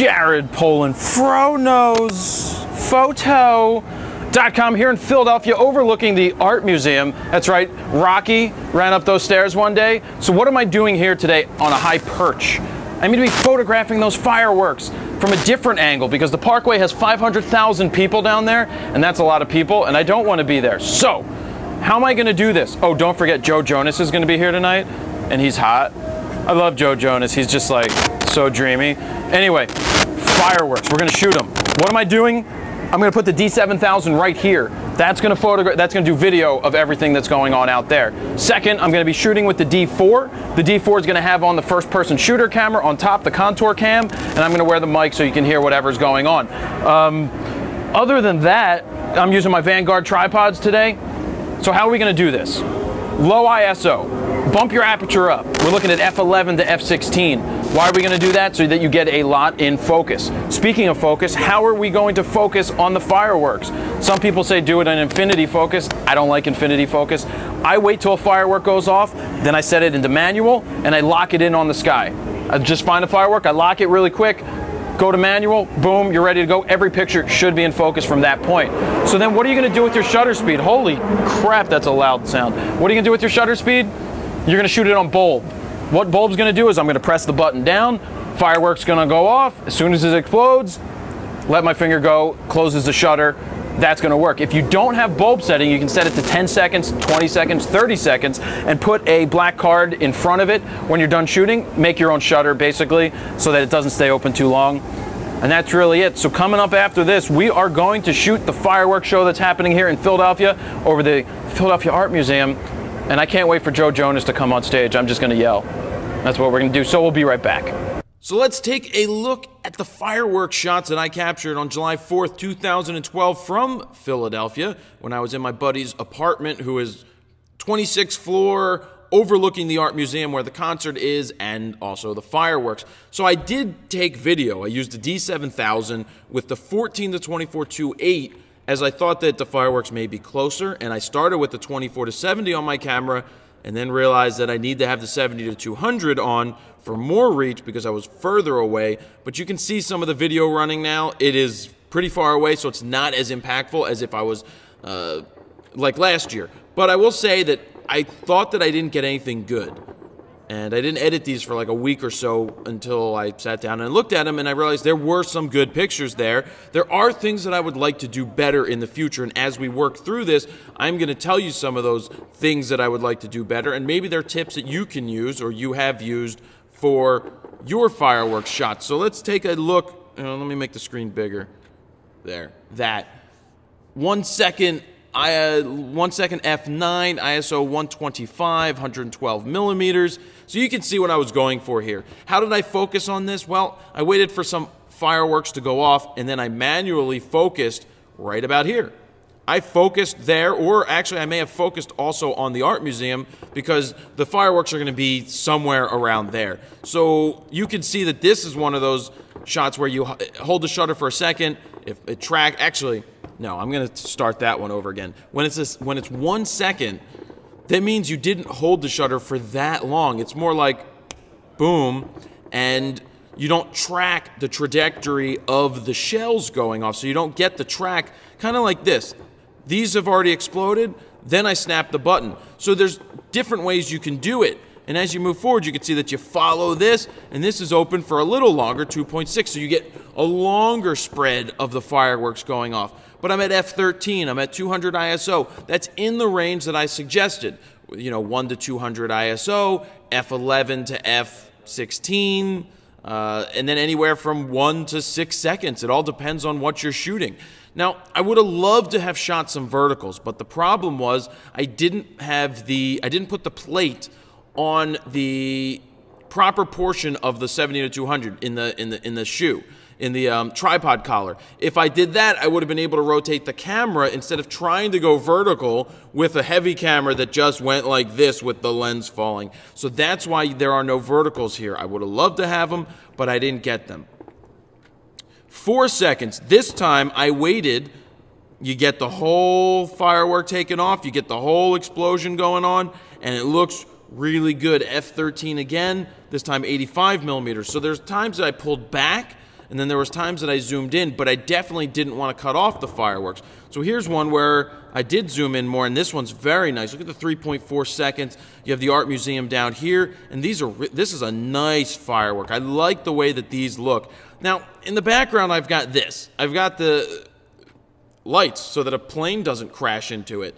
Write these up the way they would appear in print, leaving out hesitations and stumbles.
Jared Polin, FroKnowsPhoto.com here in Philadelphia overlooking the Art Museum. That's right, Rocky ran up those stairs one day. So what am I doing here today on a high perch? I'm going to be photographing those fireworks from a different angle because the Parkway has 500,000 people down there, and that's a lot of people, and I don't want to be there. So, how am I going to do this? Oh, don't forget Joe Jonas is going to be here tonight, and he's hot. I love Joe Jonas. He's just like so dreamy. Anyway, fireworks. We're going to shoot them. What am I doing? I'm going to put the D7000 right here. That's going to photograph. That's going to do video of everything that's going on out there. Second, I'm going to be shooting with the D4. The D4 is going to have on the first-person shooter camera on top, the contour cam, and I'm going to wear the mic so you can hear whatever's going on. Other than that, I'm using my Vanguard tripods today. So how are we going to do this? Low ISO. Bump your aperture up. We're looking at f11 to f16. Why are we going to do that? So that you get a lot in focus. Speaking of focus, how are we going to focus on the fireworks? Some people say do it in infinity focus. I don't like infinity focus. I wait till a firework goes off, then I set it into manual, and I lock it in on the sky. I just find a firework, I lock it really quick, go to manual, boom, you're ready to go. Every picture should be in focus from that point. So then what are you going to do with your shutter speed? Holy crap, that's a loud sound. What are you going to do with your shutter speed? You're going to shoot it on bulb. What bulb's going to do is I'm going to press the button down, firework's going to go off. As soon as it explodes, let my finger go, closes the shutter. That's going to work. If you don't have bulb setting, you can set it to 10 seconds, 20 seconds, 30 seconds, and put a black card in front of it when you're done shooting. Make your own shutter, basically, so that it doesn't stay open too long. And that's really it. So coming up after this, we are going to shoot the fireworks show that's happening here in Philadelphia over the Philadelphia Art Museum. And I can't wait for Joe Jonas to come on stage. I'm just going to yell. That's what we're going to do. So we'll be right back. So let's take a look at the fireworks shots that I captured on July 4th, 2012 from Philadelphia when I was in my buddy's apartment, who is 26th floor, overlooking the Art Museum where the concert is and also the fireworks. So I did take video. I used the D7000 with the 14 to 24 2.8 as I thought that the fireworks may be closer, and I started with the 24 to 70 on my camera and then realized that I need to have the 70 to 200 on for more reach because I was further away. But you can see some of the video running now. It is pretty far away, so it's not as impactful as if I was like last year. But I will say that I thought that I didn't get anything good. And I didn't edit these for like a week or so until I sat down and looked at them, and I realized there were some good pictures there. There are things that I would like to do better in the future, and as we work through this, I'm going to tell you some of those things that I would like to do better, and maybe they're tips that you can use or you have used for your fireworks shots. So let's take a look. Let me make the screen bigger. There. That. 1 second. 1 second f9, ISO 125, 112 millimeters. So you can see what I was going for here. How did I focus on this? Well, I waited for some fireworks to go off, and then I manually focused right about here. I focused there, or actually I may have focused also on the Art Museum because the fireworks are going to be somewhere around there. So you can see that this is one of those shots where you hold the shutter for a second. If it actually, no, I'm going to start that one over again. When it's 1 second, that means you didn't hold the shutter for that long. It's more like boom, and you don't track the trajectory of the shells going off, so you don't get the track, kind of like this. These have already exploded, then I snap the button. So there's different ways you can do it. And as you move forward, you can see that you follow this, and this is open for a little longer, 2.6, so you get a longer spread of the fireworks going off. But I'm at f13, I'm at 200 ISO. That's in the range that I suggested. 1 to 200 ISO, f11 to f16, and then anywhere from 1 to 6 seconds. It all depends on what you're shooting. Now, I would have loved to have shot some verticals, but the problem was I didn't put the plate on the proper portion of the 70 to 200 in the shoe, in the tripod collar. If I did that, I would have been able to rotate the camera instead of trying to go vertical with a heavy camera that just went like this with the lens falling. So that's why there are no verticals here. I would have loved to have them, but I didn't get them. 4 seconds. This time I waited. You get the whole firework taken off, you get the whole explosion going on, and it looks really good. F13 again, this time 85 millimeters. So there's times that I pulled back and then there was times that I zoomed in, but I definitely didn't want to cut off the fireworks. So here's one where I did zoom in more, and this one's very nice. Look at the 3.4 seconds. You have the art museum down here, and this is a nice firework. I like the way that these look. Now, in the background, I've got this. I've got the lights so that a plane doesn't crash into it.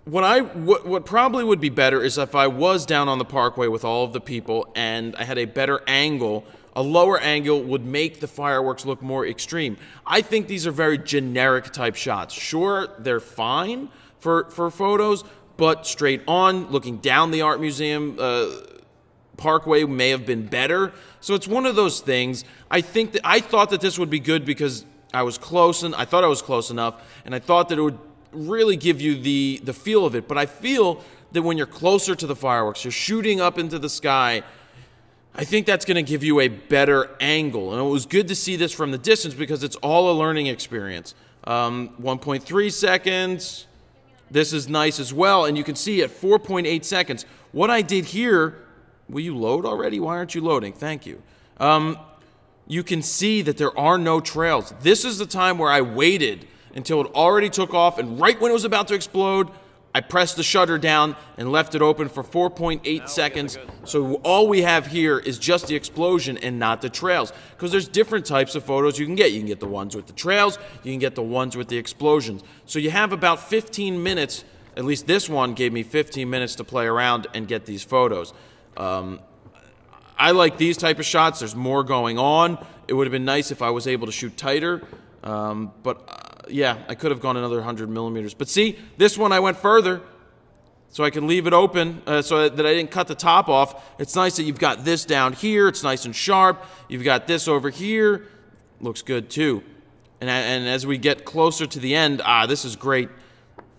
What probably would be better is if I was down on the parkway with all of the people and I had a better angle. A lower angle would make the fireworks look more extreme. I think these are very generic type shots. Sure, they're fine for photos, but straight on, looking down the art museum parkway may have been better. So it's one of those things. I thought that this would be good because I was close, and I thought I was close enough, and I thought that it would really give you the feel of it. But I feel that when you're closer to the fireworks, you're shooting up into the sky, I think that's going to give you a better angle. And it was good to see this from the distance because it's all a learning experience. 1.3 seconds. This is nice as well. And you can see at 4.8 seconds, what I did here, will you load already? Why aren't you loading? Thank you. You can see that there are no trails. This is the time where I waited until it already took off, and right when it was about to explode, I pressed the shutter down and left it open for 4.8 seconds. So all we have here is just the explosion and not the trails. Because there's different types of photos you can get. You can get the ones with the trails. You can get the ones with the explosions. So you have about 15 minutes. At least this one gave me 15 minutes to play around and get these photos. I like these type of shots. There's more going on. It would have been nice if I was able to shoot tighter. Yeah, I could have gone another 100 millimeters. But see, this one I went further, so I can leave it open so that I didn't cut the top off. It's nice that you've got this down here. It's nice and sharp. You've got this over here. Looks good too. And as we get closer to the end, this is great.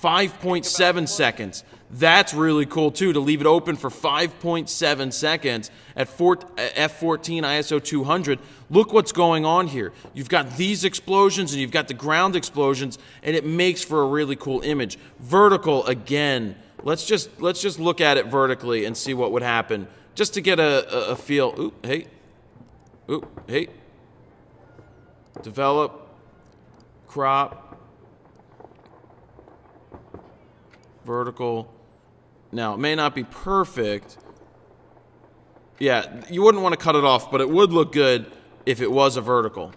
5.7 seconds. That's really cool too, to leave it open for 5.7 seconds at f14 ISO 200. Look what's going on here. You've got these explosions and you've got the ground explosions, and it makes for a really cool image. Vertical again. Let's just look at it vertically and see what would happen, just to get a feel. Oop, hey. Oop, hey. Develop. Crop. Vertical. Now, it may not be perfect. Yeah, you wouldn't want to cut it off, but it would look good if it was a vertical.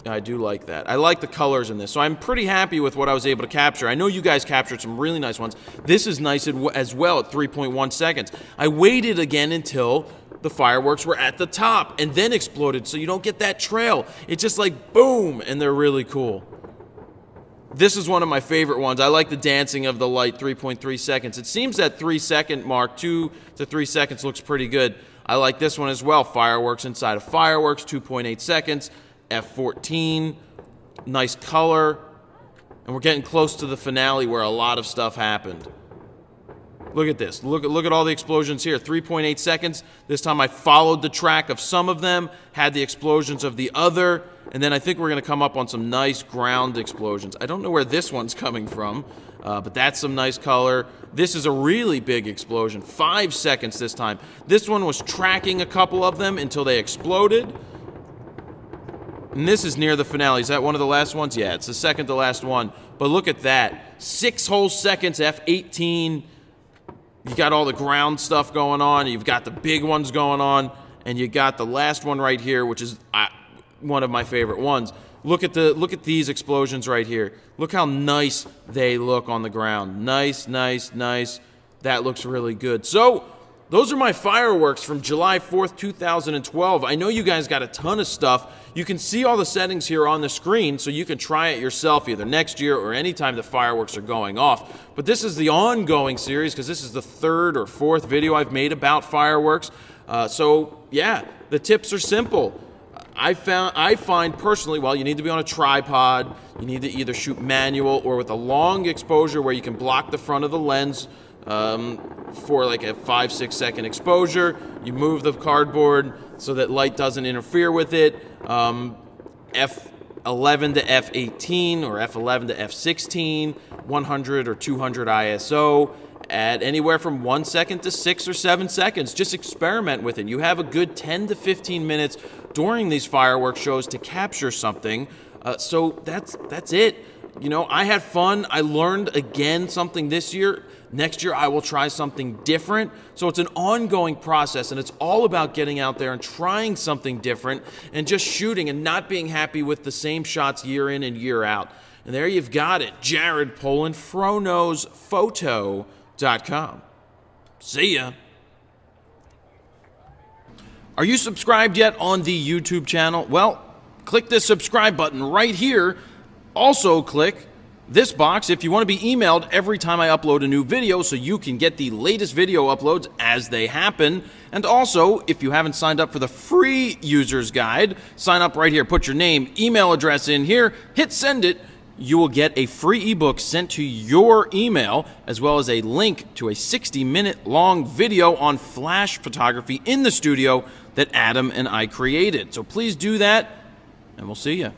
I do like that. I like the colors in this, so I'm pretty happy with what I was able to capture. I know you guys captured some really nice ones. This is nice as well at 3.1 seconds. I waited again until the fireworks were at the top and then exploded, so you don't get that trail. It's just like boom, and they're really cool. This is one of my favorite ones. I like the dancing of the light, 3.3 seconds. It seems that 3-second mark, 2 to 3 seconds, looks pretty good. I like this one as well. Fireworks inside of fireworks, 2.8 seconds, f14, nice color. And we're getting close to the finale where a lot of stuff happened. Look at this. Look at all the explosions here. 3.8 seconds. This time I followed the track of some of them, had the explosions of the other, and then I think we're going to come up on some nice ground explosions. I don't know where this one's coming from, but that's some nice color. This is a really big explosion. 5 seconds this time. This one was tracking a couple of them until they exploded. And this is near the finale. Is that one of the last ones? Yeah, it's the second to last one. But look at that. 6 whole seconds, F18. You got all the ground stuff going on. You've got the big ones going on. And you got the last one right here, which is one of my favorite ones. Look at these explosions right here. Look how nice they look on the ground. Nice, nice, nice. That looks really good. So those are my fireworks from July 4th, 2012. I know you guys got a ton of stuff. You can see all the settings here on the screen, so you can try it yourself either next year or anytime the fireworks are going off. But this is the ongoing series because this is the 3rd or 4th video I've made about fireworks. So yeah, the tips are simple. I find personally, well, you need to be on a tripod. You need to either shoot manual or with a long exposure where you can block the front of the lens for like a 5-6 second exposure. You move the cardboard so that light doesn't interfere with it. 11 to f18 or f11 to f16, 100 or 200 ISO, at anywhere from 1 second to 6 or 7 seconds. Just experiment with it. You have a good 10 to 15 minutes during these fireworks shows to capture something. So that's it. You know, I had fun. I learned again something this year. Next year I will try something different. So it's an ongoing process, and it's all about getting out there and trying something different and just shooting and not being happy with the same shots year in and year out. And there you've got it. Jared Polin, FroKnowsPhoto.com. See ya. Are you subscribed yet on the YouTube channel? Well, click this subscribe button right here. Also click this box if you want to be emailed every time I upload a new video so you can get the latest video uploads as they happen. And also, if you haven't signed up for the free user's guide, sign up right here. Put your name, email address in here, hit send it. You will get a free ebook sent to your email, as well as a link to a 60-minute long video on flash photography in the studio that Adam and I created. So please do that, and we'll see you.